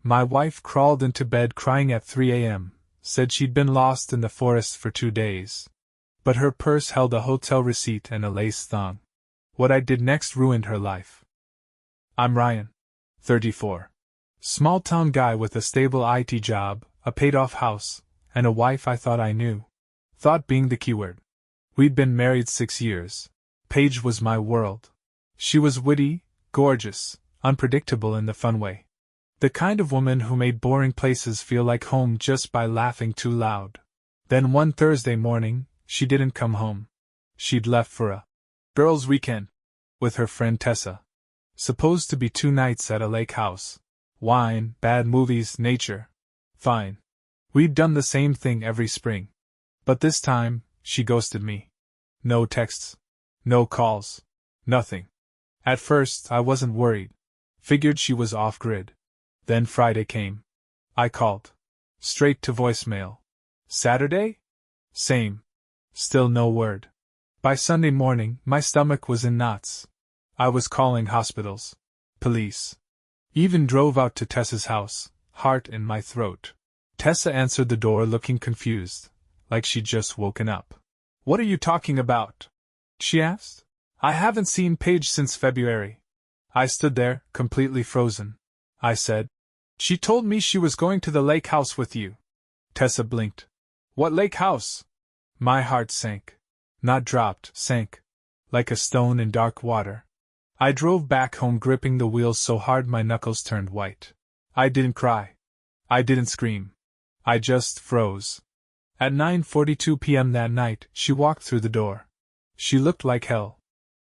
My wife crawled into bed crying at 3 a.m., said she'd been lost in the forest for 2 days. But her purse held a hotel receipt and a lace thong. What I did next ruined her life. I'm Ryan. 34. Small-town guy with a stable IT job, a paid-off house, and a wife I thought I knew. Thought being the keyword. We'd been married 6 years. Paige was my world. She was witty, gorgeous, unpredictable in the fun way. The kind of woman who made boring places feel like home just by laughing too loud. Then one Thursday morning, she didn't come home. She'd left for a girls' weekend with her friend Tessa. Supposed to be 2 nights at a lake house. Wine, bad movies, nature. Fine. We'd done the same thing every spring. But this time, she ghosted me. No texts. No calls. Nothing. At first, I wasn't worried. Figured she was off-grid. Then Friday came. I called. Straight to voicemail. Saturday? Same. Still no word. By Sunday morning, my stomach was in knots. I was calling hospitals. Police. Even drove out to Tessa's house, heart in my throat. Tessa answered the door looking confused, like she'd just woken up. What are you talking about? She asked. I haven't seen Paige since February. I stood there, completely frozen. I said. She told me she was going to the lake house with you. Tessa blinked. What lake house? My heart sank. Not dropped, sank. Like a stone in dark water. I drove back home gripping the wheels so hard my knuckles turned white. I didn't cry. I didn't scream. I just froze. At 9:42 p.m. that night, she walked through the door. She looked like hell.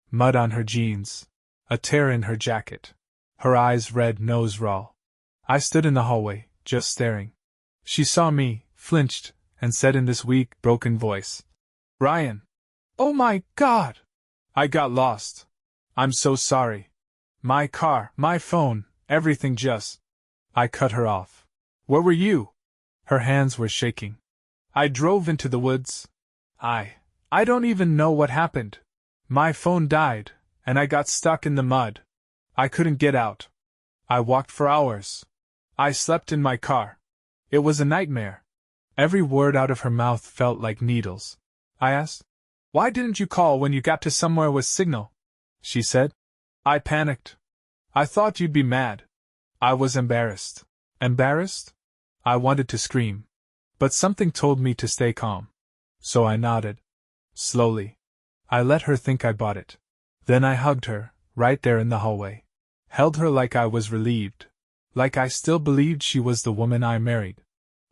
Mud on her jeans. A tear in her jacket. Her eyes red, nose raw. I stood in the hallway, just staring. She saw me, flinched, and said in this weak, broken voice, Ryan! Oh my God! I got lost. I'm so sorry. My car, my phone, everything just... I cut her off. Where were you? Her hands were shaking. I drove into the woods. I don't even know what happened. My phone died, and I got stuck in the mud. I couldn't get out. I walked for hours. I slept in my car. It was a nightmare. Every word out of her mouth felt like needles. I asked, Why didn't you call when you got to somewhere with signal? She said. I panicked. I thought you'd be mad. I was embarrassed. Embarrassed? I wanted to scream. But something told me to stay calm. So I nodded. Slowly. I let her think I bought it. Then I hugged her, right there in the hallway. Held her like I was relieved. Like I still believed she was the woman I married.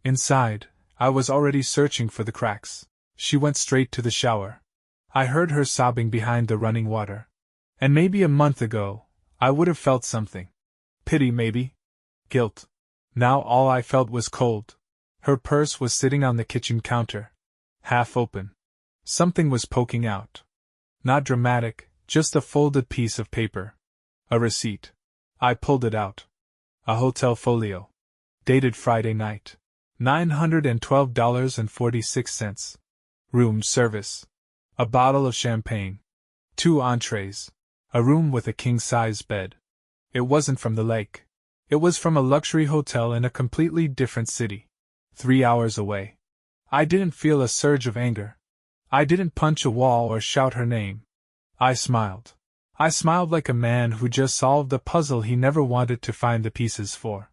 Inside, I was already searching for the cracks. She went straight to the shower. I heard her sobbing behind the running water. And maybe a month ago, I would have felt something. Pity maybe. Guilt. Now all I felt was cold. Her purse was sitting on the kitchen counter. Half open. Something was poking out. Not dramatic, just a folded piece of paper. A receipt. I pulled it out. A hotel folio. Dated Friday night. $912.46. Room service. A bottle of champagne. 2 entrees. A room with a king-size bed. It wasn't from the lake. It was from a luxury hotel in a completely different city. 3 hours away. I didn't feel a surge of anger. I didn't punch a wall or shout her name. I smiled. I smiled like a man who just solved a puzzle he never wanted to find the pieces for.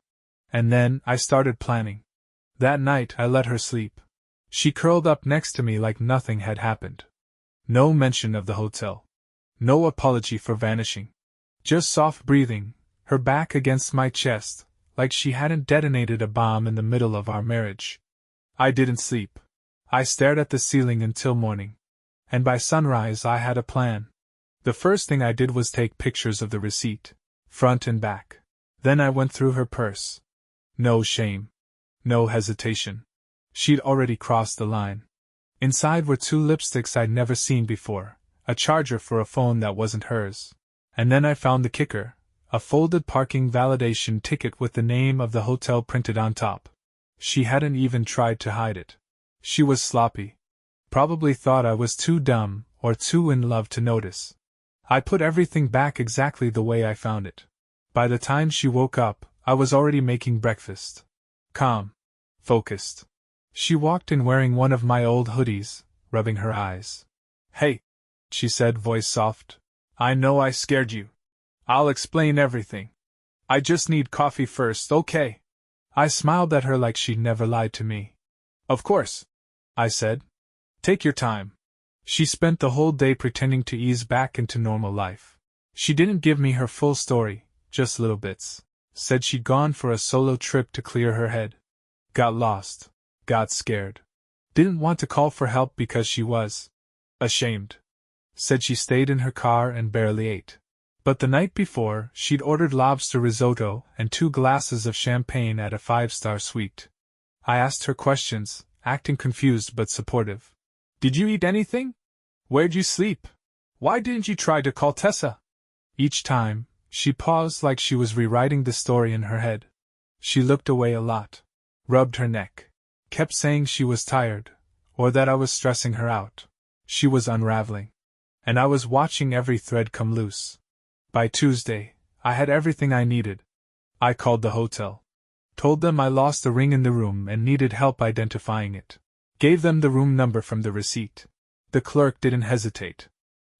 And then I started planning. That night I let her sleep. She curled up next to me like nothing had happened. No mention of the hotel. No apology for vanishing. Just soft breathing, her back against my chest, like she hadn't detonated a bomb in the middle of our marriage. I didn't sleep. I stared at the ceiling until morning. And by sunrise I had a plan. The first thing I did was take pictures of the receipt, front and back. Then I went through her purse. No shame. No hesitation. She'd already crossed the line. Inside were 2 lipsticks I'd never seen before, a charger for a phone that wasn't hers. And then I found the kicker, a folded parking validation ticket with the name of the hotel printed on top. She hadn't even tried to hide it. She was sloppy. Probably thought I was too dumb or too in love to notice. I put everything back exactly the way I found it. By the time she woke up, I was already making breakfast. Calm. Focused. She walked in wearing one of my old hoodies, rubbing her eyes. "Hey," she said, voice soft. "I know I scared you. I'll explain everything. I just need coffee first, okay?" I smiled at her like she'd never lied to me. "Of course," I said. "Take your time." She spent the whole day pretending to ease back into normal life. She didn't give me her full story, just little bits. Said she'd gone for a solo trip to clear her head. Got lost. Got scared. Didn't want to call for help because she was ashamed. Said she stayed in her car and barely ate. But the night before, she'd ordered lobster risotto and 2 glasses of champagne at a 5-star suite. I asked her questions, acting confused but supportive. "Did you eat anything? Where'd you sleep? Why didn't you try to call Tessa?" Each time, she paused like she was rewriting the story in her head. She looked away a lot. Rubbed her neck. Kept saying she was tired, or that I was stressing her out. She was unraveling. And I was watching every thread come loose. By Tuesday, I had everything I needed. I called the hotel. Told them I lost a ring in the room and needed help identifying it. Gave them the room number from the receipt. The clerk didn't hesitate.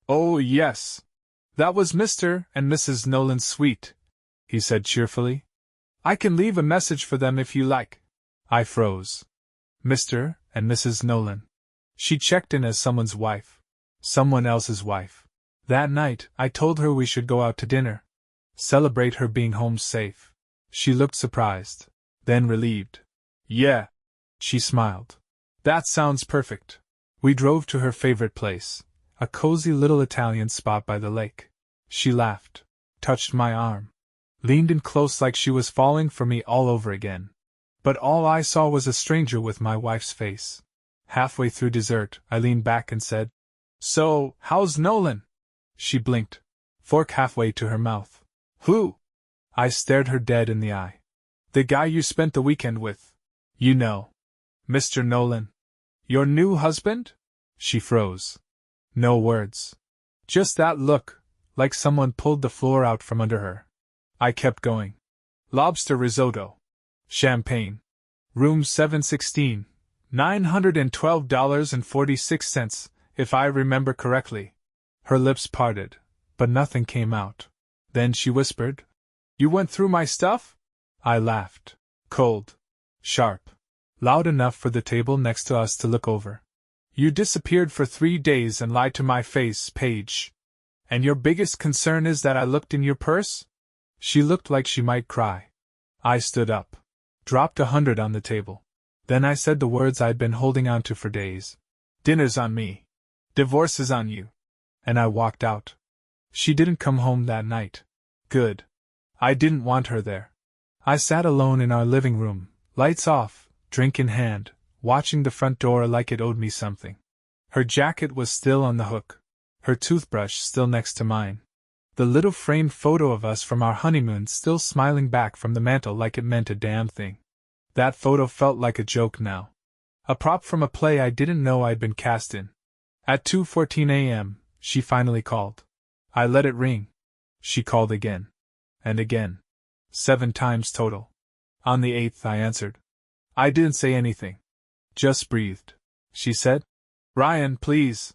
"Oh, yes. That was Mr. and Mrs. Nolan's suite," he said cheerfully. "I can leave a message for them if you like." I froze. Mr. and Mrs. Nolan. She checked in as someone's wife. Someone else's wife. That night, I told her we should go out to dinner. Celebrate her being home safe. She looked surprised. Then relieved. "Yeah." She smiled. "That sounds perfect." We drove to her favorite place, a cozy little Italian spot by the lake. She laughed. Touched my arm. Leaned in close like she was falling for me all over again. But all I saw was a stranger with my wife's face. Halfway through dessert, I leaned back and said, "So, how's Nolan?" She blinked. Fork halfway to her mouth. "Who?" I stared her dead in the eye. "The guy you spent the weekend with. You know. Mr. Nolan. Your new husband?" She froze. No words. Just that look, like someone pulled the floor out from under her. I kept going. "Lobster risotto. Champagne. Room 716. $912.46, if I remember correctly." Her lips parted, but nothing came out. Then she whispered, "You went through my stuff?" I laughed. Cold. Sharp. Loud enough for the table next to us to look over. "You disappeared for 3 days and lied to my face, Paige. And your biggest concern is that I looked in your purse?" She looked like she might cry. I stood up. Dropped 100 on the table. Then I said the words I'd been holding on to for days. "Dinner's on me. Divorce is on you." And I walked out. She didn't come home that night. Good. I didn't want her there. I sat alone in our living room, lights off, drink in hand, watching the front door like it owed me something. Her jacket was still on the hook. Her toothbrush still next to mine. The little framed photo of us from our honeymoon still smiling back from the mantel like it meant a damn thing. That photo felt like a joke now. A prop from a play I didn't know I'd been cast in. At 2:14 a.m., she finally called. I let it ring. She called again. And again. 7 times total. On the 8th I answered. I didn't say anything. Just breathed. She said, "Ryan, please.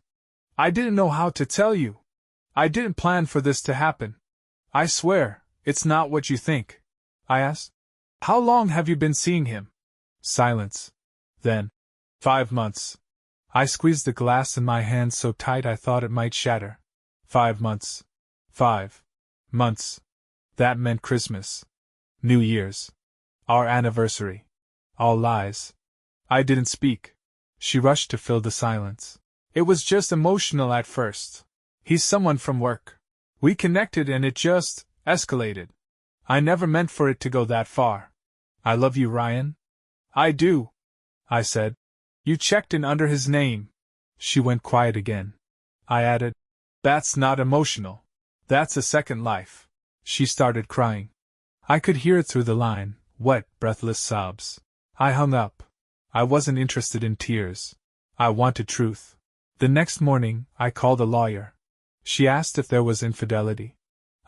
I didn't know how to tell you. I didn't plan for this to happen. I swear, it's not what you think." I asked, "How long have you been seeing him?" Silence. Then, 5 months. I squeezed the glass in my hand so tight I thought it might shatter. 5 months. 5 months. That meant Christmas. New Year's. Our anniversary. All lies. I didn't speak. She rushed to fill the silence. "It was just emotional at first. He's someone from work. We connected and it just escalated. I never meant for it to go that far. I love you, Ryan." "I do," I said. "You checked in under his name." She went quiet again. I added, "That's not emotional. That's a second life." She started crying. I could hear it through the line, wet, breathless sobs. I hung up. I wasn't interested in tears. I wanted truth. The next morning, I called a lawyer. She asked if there was infidelity.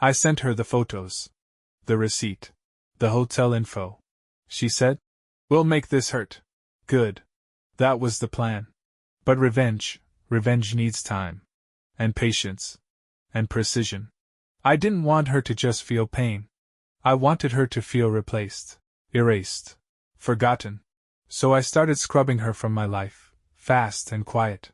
I sent her the photos. The receipt. The hotel info, she said. We'll make this hurt. Good. That was the plan. But revenge needs time. And patience. And precision. I didn't want her to just feel pain. I wanted her to feel replaced. Erased. Forgotten. So I started scrubbing her from my life, fast and quiet.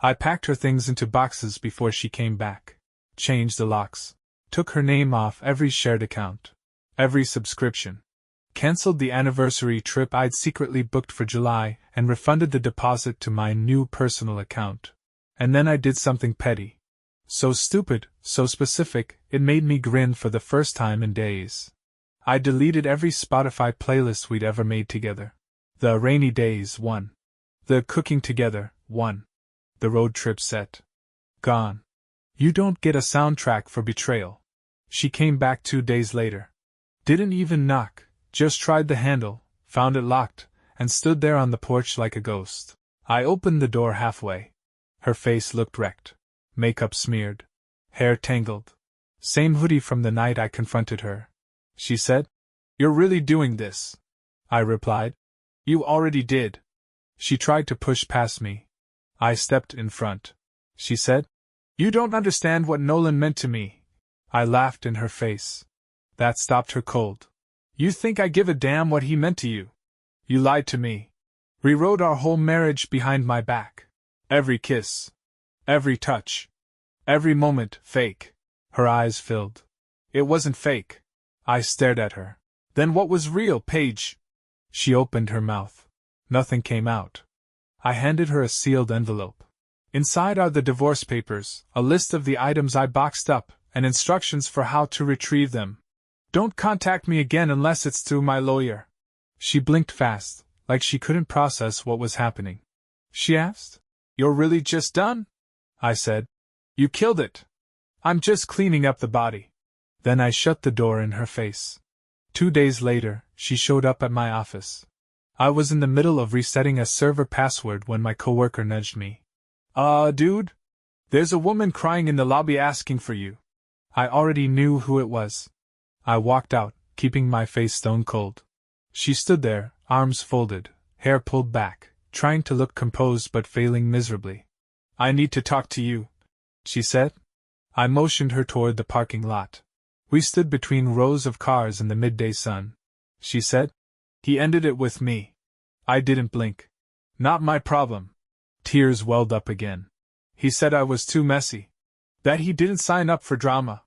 I packed her things into boxes before she came back. Changed the locks. Took her name off every shared account. Every subscription. Cancelled the anniversary trip I'd secretly booked for July and refunded the deposit to my new personal account. And then I did something petty. So stupid, so specific, it made me grin for the first time in days. I deleted every Spotify playlist we'd ever made together. The rainy days, 1. The cooking together, 1. The road trip set. Gone. You don't get a soundtrack for betrayal. She came back 2 days later. Didn't even knock, just tried the handle, found it locked, and stood there on the porch like a ghost. I opened the door halfway. Her face looked wrecked. Makeup smeared. Hair tangled. Same hoodie from the night I confronted her. She said, "You're really doing this?" I replied. "You already did." She tried to push past me. I stepped in front. She said, "You don't understand what Nolan meant to me." I laughed in her face. That stopped her cold. "You think I give a damn what he meant to you? You lied to me. Rewrote our whole marriage behind my back. Every kiss. Every touch. Every moment, fake." Her eyes filled. "It wasn't fake." I stared at her. "Then what was real, Paige?" She opened her mouth. Nothing came out. I handed her a sealed envelope. Inside are the divorce papers, a list of the items I boxed up, and instructions for how to retrieve them. "Don't contact me again unless it's through my lawyer." She blinked fast, like she couldn't process what was happening. She asked, "You're really just done?" I said, "You killed it. I'm just cleaning up the body." Then I shut the door in her face. 2 days later, she showed up at my office. I was in the middle of resetting a server password when my coworker nudged me. Dude? There's a woman crying in the lobby asking for you." I already knew who it was. I walked out, keeping my face stone cold. She stood there, arms folded, hair pulled back, trying to look composed but failing miserably. "I need to talk to you," she said. I motioned her toward the parking lot. We stood between rows of cars in the midday sun. She said, "He ended it with me." I didn't blink. "Not my problem." Tears welled up again. "He said I was too messy. That he didn't sign up for drama.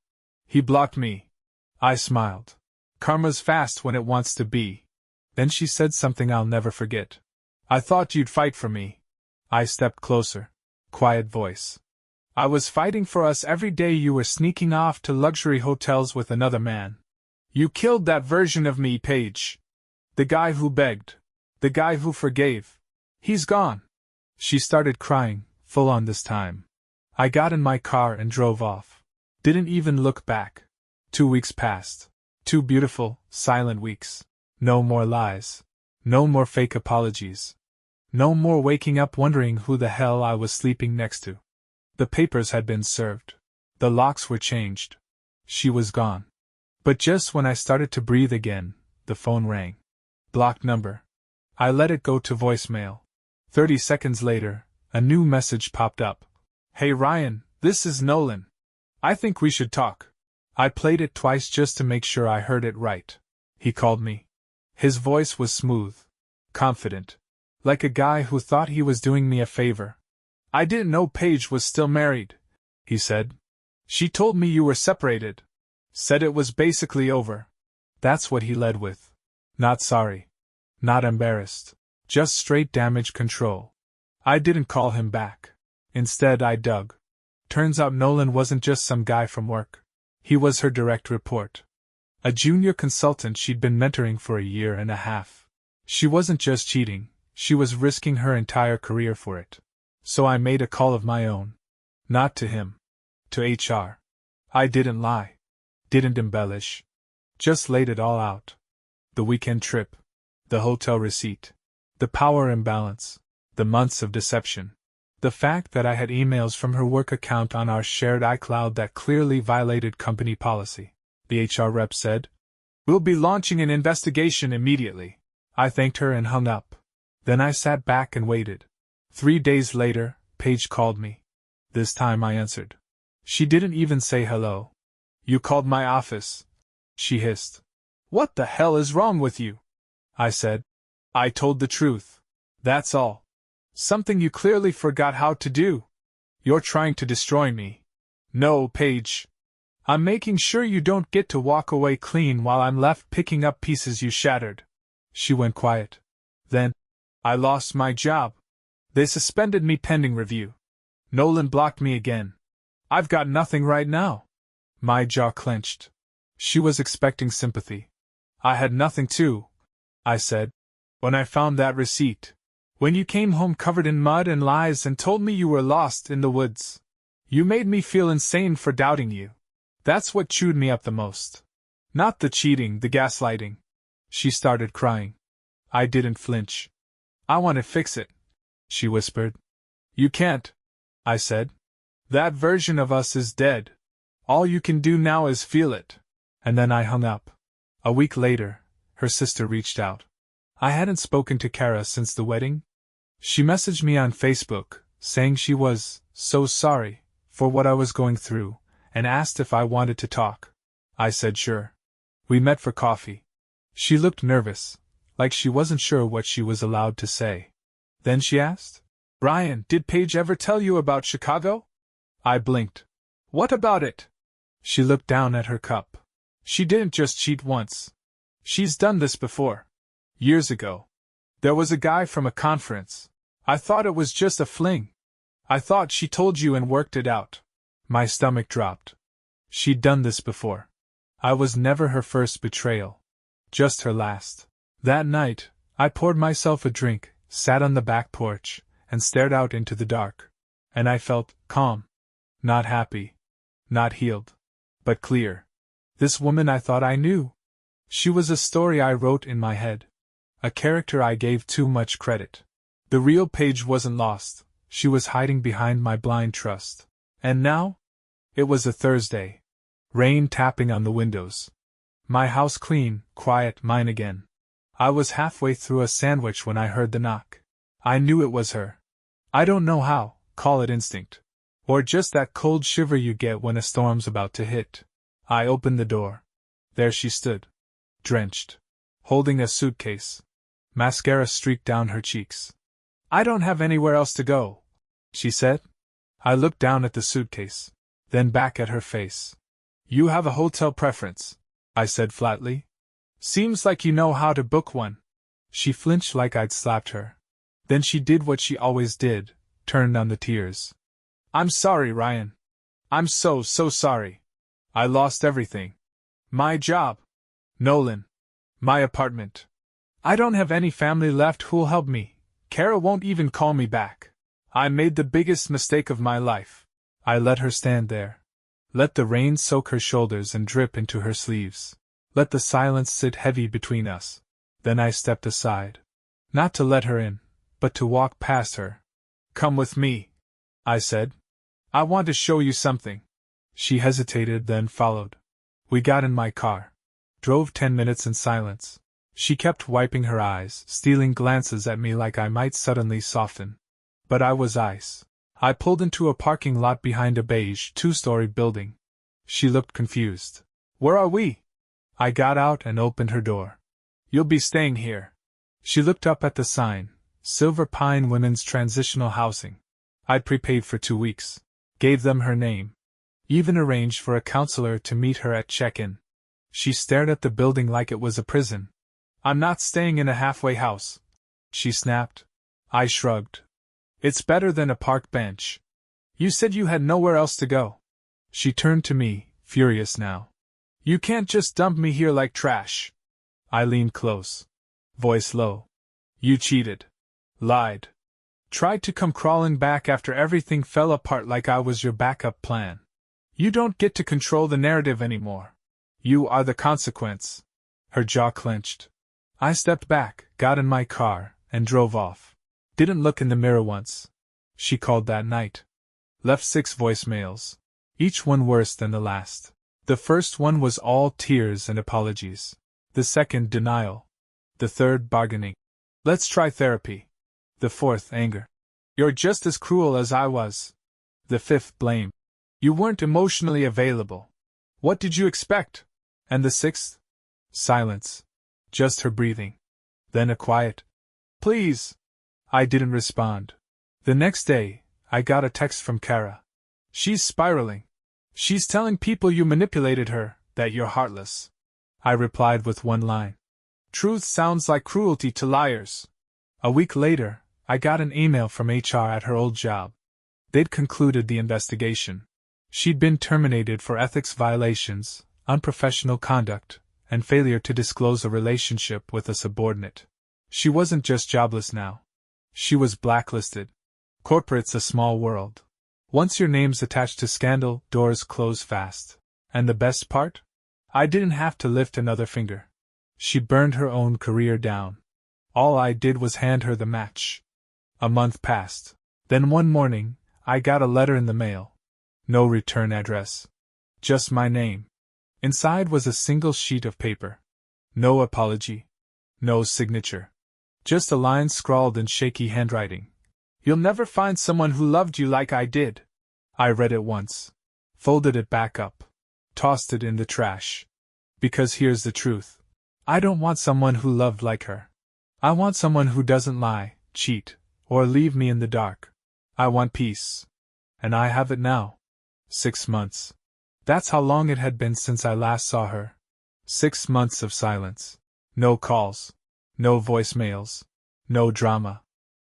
He blocked me." I smiled. Karma's fast when it wants to be. Then she said something I'll never forget. "I thought you'd fight for me." I stepped closer. Quiet voice. "I was fighting for us every day you were sneaking off to luxury hotels with another man. You killed that version of me, Paige. The guy who begged. The guy who forgave. He's gone." She started crying, full on this time. I got in my car and drove off. Didn't even look back. 2 weeks passed. 2 beautiful, silent weeks. No more lies. No more fake apologies. No more waking up wondering who the hell I was sleeping next to. The papers had been served. The locks were changed. She was gone. But just when I started to breathe again, the phone rang. Blocked number. I let it go to voicemail. 30 seconds later, a new message popped up. "Hey Ryan, this is Nolan. I think we should talk." I played it twice just to make sure I heard it right. He called me. His voice was smooth. Confident. Like a guy who thought he was doing me a favor. "I didn't know Paige was still married," he said. "She told me you were separated. Said it was basically over." That's what he led with. Not sorry. Not embarrassed. Just straight damage control. I didn't call him back. Instead, I dug. Turns out Nolan wasn't just some guy from work. He was her direct report. A junior consultant she'd been mentoring for a year and a half. She wasn't just cheating, she was risking her entire career for it. So I made a call of my own. Not to him. To HR. I didn't lie. Didn't embellish. Just laid it all out. The weekend trip. The hotel receipt. The power imbalance. The months of deception. The fact that I had emails from her work account on our shared iCloud that clearly violated company policy. The HR rep said, We'll be launching an investigation immediately. I thanked her and hung up. Then I sat back and waited. 3 days later, Paige called me. This time I answered. She didn't even say hello. You called my office, she hissed. What the hell is wrong with you? I said. I told the truth. That's all. Something you clearly forgot how to do. You're trying to destroy me. No, Paige. I'm making sure you don't get to walk away clean while I'm left picking up pieces you shattered. She went quiet. Then, I lost my job. They suspended me pending review. Nolan blocked me again. I've got nothing right now. My jaw clenched. She was expecting sympathy. I had nothing too, I said. When I found that receipt. When you came home covered in mud and lies and told me you were lost in the woods. You made me feel insane for doubting you. That's what chewed me up the most. Not the cheating, the gaslighting. She started crying. I didn't flinch. I want to fix it, she whispered. You can't, I said. That version of us is dead. All you can do now is feel it. And then I hung up. A week later, her sister reached out. I hadn't spoken to Kara since the wedding. She messaged me on Facebook, saying she was so sorry for what I was going through, and asked if I wanted to talk. I said sure. We met for coffee. She looked nervous, like she wasn't sure what she was allowed to say. Then she asked, Brian, did Paige ever tell you about Chicago? I blinked. What about it? She looked down at her cup. She didn't just cheat once. She's done this before. Years ago. There was a guy from a conference. I thought it was just a fling. I thought she told you and worked it out. My stomach dropped. She'd done this before. I was never her first betrayal. Just her last. That night, I poured myself a drink, sat on the back porch, and stared out into the dark. And I felt calm. Not happy. Not healed. But clear. This woman I thought I knew. She was a story I wrote in my head. A character I gave too much credit. The real Paige wasn't lost. She was hiding behind my blind trust. And now? It was a Thursday. Rain tapping on the windows. My house clean, quiet, mine again. I was halfway through a sandwich when I heard the knock. I knew it was her. I don't know how, call it instinct. Or just that cold shiver you get when a storm's about to hit. I opened the door. There she stood. Drenched. Holding a suitcase. Mascara streaked down her cheeks. I don't have anywhere else to go, she said. I looked down at the suitcase. Then back at her face. You have a hotel preference, I said flatly. Seems like you know how to book one. She flinched like I'd slapped her. Then she did what she always did, turned on the tears. I'm sorry, Ryan. I'm so sorry. I lost everything. My job. Nolan. My apartment. I don't have any family left who'll help me. Kara won't even call me back. I made the biggest mistake of my life. I let her stand there. Let the rain soak her shoulders and drip into her sleeves. Let the silence sit heavy between us. Then I stepped aside. Not to let her in, but to walk past her. Come with me, I said. I want to show you something. She hesitated, then followed. We got in my car. Drove 10 minutes in silence. She kept wiping her eyes, stealing glances at me like I might suddenly soften. But I was ice. I pulled into a parking lot behind a beige 2-story building. She looked confused. Where are we? I got out and opened her door. You'll be staying here. She looked up at the sign, Silver Pine Women's Transitional Housing. I'd prepaid for 2 weeks. Gave them her name. Even arranged for a counselor to meet her at check-in. She stared at the building like it was a prison. I'm not staying in a halfway house, she snapped. I shrugged. It's better than a park bench. You said you had nowhere else to go. She turned to me, furious now. You can't just dump me here like trash. I leaned close. Voice low. You cheated. Lied. Tried to come crawling back after everything fell apart like I was your backup plan. You don't get to control the narrative anymore. You are the consequence. Her jaw clenched. I stepped back, got in my car, and drove off. Didn't look in the mirror once. She called that night. Left 6 voicemails. Each one worse than the last. The first one was all tears and apologies. The second, denial. The third, bargaining. Let's try therapy. The fourth, anger. You're just as cruel as I was. The fifth, blame. You weren't emotionally available. What did you expect? And the sixth? Silence. Just her breathing. Then a quiet, please. I didn't respond. The next day, I got a text from Kara. She's spiraling. She's telling people you manipulated her, that you're heartless. I replied with one line. Truth sounds like cruelty to liars. A week later, I got an email from HR at her old job. They'd concluded the investigation. She'd been terminated for ethics violations, unprofessional conduct, and failure to disclose a relationship with a subordinate. She wasn't just jobless now. She was blacklisted. Corporate's a small world. Once your name's attached to scandal, doors close fast. And the best part? I didn't have to lift another finger. She burned her own career down. All I did was hand her the match. A month passed. Then one morning, I got a letter in the mail. No return address. Just my name. Inside was a single sheet of paper. No apology. No signature. Just a line scrawled in shaky handwriting. You'll never find someone who loved you like I did. I read it once. Folded it back up. Tossed it in the trash. Because here's the truth. I don't want someone who loved like her. I want someone who doesn't lie, cheat, or leave me in the dark. I want peace. And I have it now. 6 months. That's how long it had been since I last saw her. 6 months of silence. No calls. No voicemails. No drama.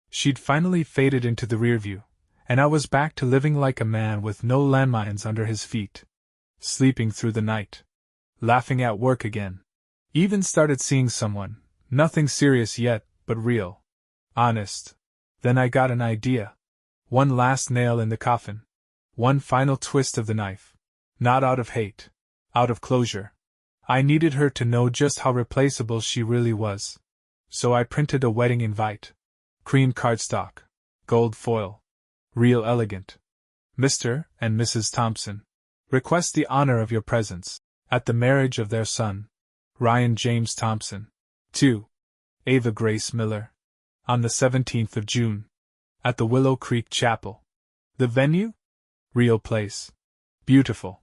She'd finally faded into the rearview, and I was back to living like a man with no landmines under his feet. Sleeping through the night. Laughing at work again. Even started seeing someone, nothing serious yet, but real. Honest. Then I got an idea. One last nail in the coffin. One final twist of the knife. Not out of hate. Out of closure. I needed her to know just how replaceable she really was. So I printed a wedding invite. Cream cardstock. Gold foil. Real elegant. Mr. and Mrs. Thompson. Request the honor of your presence. At the marriage of their son. Ryan James Thompson. 2. Ava Grace Miller. On the 17th of June. At the Willow Creek Chapel. The venue? Real place. Beautiful.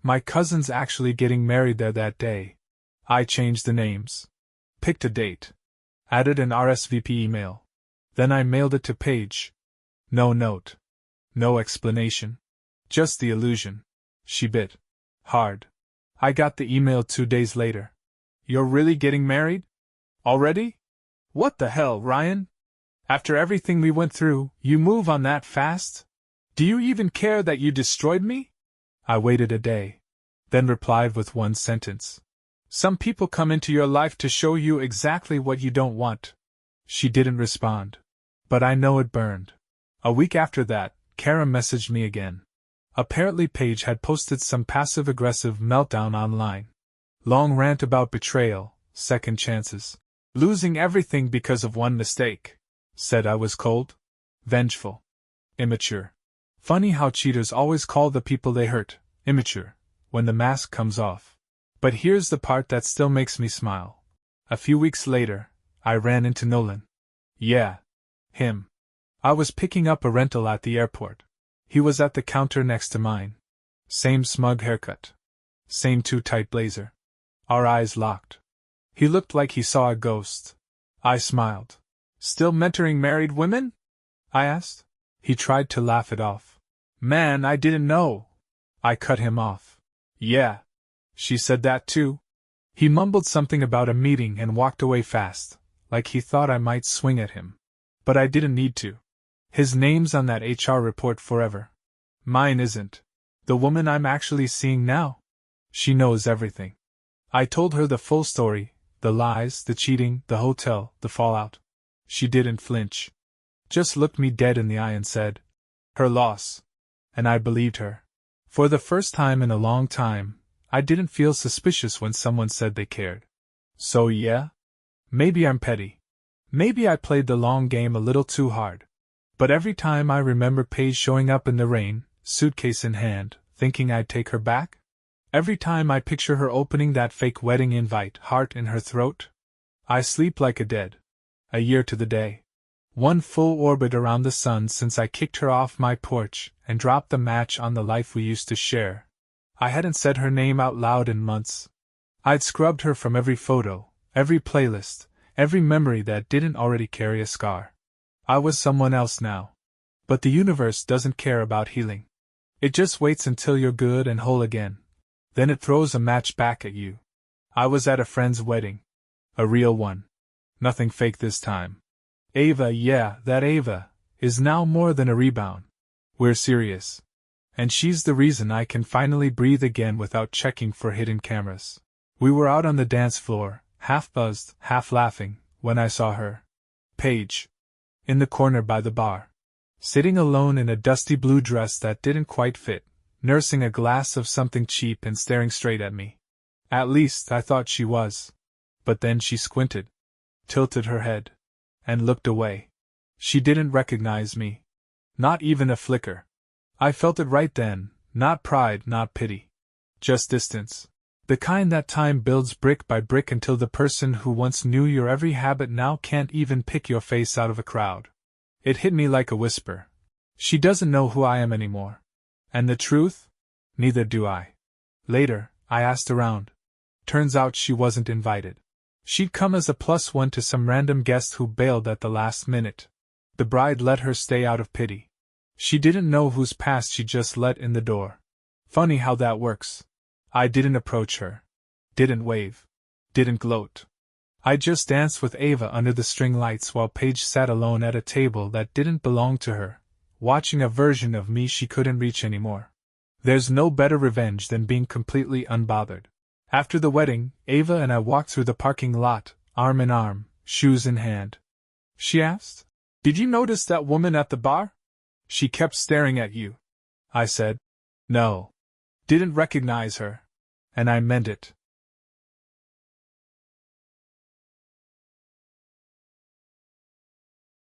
My cousin's actually getting married there that day. I changed the names. Picked a date. Added an RSVP email. Then I mailed it to Paige. No note. No explanation. Just the illusion. She bit. Hard. I got the email 2 days later. You're really getting married? Already? What the hell, Ryan? After everything we went through, you move on that fast? Do you even care that you destroyed me? I waited a day. Then replied with one sentence. Some people come into your life to show you exactly what you don't want. She didn't respond. But I know it burned. A week after that, Kara messaged me again. Apparently Paige had posted some passive-aggressive meltdown online. Long rant about betrayal, second chances. Losing everything because of one mistake. Said I was cold. Vengeful. Immature. Funny how cheaters always call the people they hurt immature when the mask comes off. But here's the part that still makes me smile. A few weeks later, I ran into Nolan. Yeah. Him. I was picking up a rental at the airport. He was at the counter next to mine. Same smug haircut. Same too tight blazer. Our eyes locked. He looked like he saw a ghost. I smiled. Still mentoring married women? I asked. He tried to laugh it off. Man, I didn't know. I cut him off. Yeah. She said that too. He mumbled something about a meeting and walked away fast, like he thought I might swing at him. But I didn't need to. His name's on that HR report forever. Mine isn't. The woman I'm actually seeing now? She knows everything. I told her the full story, the lies, the cheating, the hotel, the fallout. She didn't flinch. Just looked me dead in the eye and said, her loss. And I believed her. For the first time in a long time, I didn't feel suspicious when someone said they cared. So yeah? Maybe I'm petty. Maybe I played the long game a little too hard. But every time I remember Paige showing up in the rain, suitcase in hand, thinking I'd take her back? Every time I picture her opening that fake wedding invite, heart in her throat, I sleep like a dead. A year to the day. One full orbit around the sun since I kicked her off my porch and dropped the match on the life we used to share. I hadn't said her name out loud in months. I'd scrubbed her from every photo, every playlist, every memory that didn't already carry a scar. I was someone else now. But the universe doesn't care about healing. It just waits until you're good and whole again. Then it throws a match back at you. I was at a friend's wedding. A real one. Nothing fake this time. Ava, yeah, that Ava, is now more than a rebound. We're serious. And she's the reason I can finally breathe again without checking for hidden cameras. We were out on the dance floor, half buzzed, half laughing, when I saw her. Paige. In the corner by the bar. Sitting alone in a dusty blue dress that didn't quite fit, nursing a glass of something cheap and staring straight at me. At least I thought she was. But then she squinted, tilted her head, and looked away. She didn't recognize me. Not even a flicker. I felt it right then, not pride, not pity. Just distance. The kind that time builds brick by brick until the person who once knew your every habit now can't even pick your face out of a crowd. It hit me like a whisper. She doesn't know who I am anymore. And the truth? Neither do I. Later, I asked around. Turns out she wasn't invited. She'd come as a +1 to some random guest who bailed at the last minute. The bride let her stay out of pity. She didn't know whose past she just let in the door. Funny how that works. I didn't approach her. Didn't wave. Didn't gloat. I just danced with Ava under the string lights while Paige sat alone at a table that didn't belong to her, watching a version of me she couldn't reach anymore. There's no better revenge than being completely unbothered. After the wedding, Ava and I walked through the parking lot, arm in arm, shoes in hand. She asked, "Did you notice that woman at the bar? She kept staring at you." I said, "No. Didn't recognize her." And I meant it.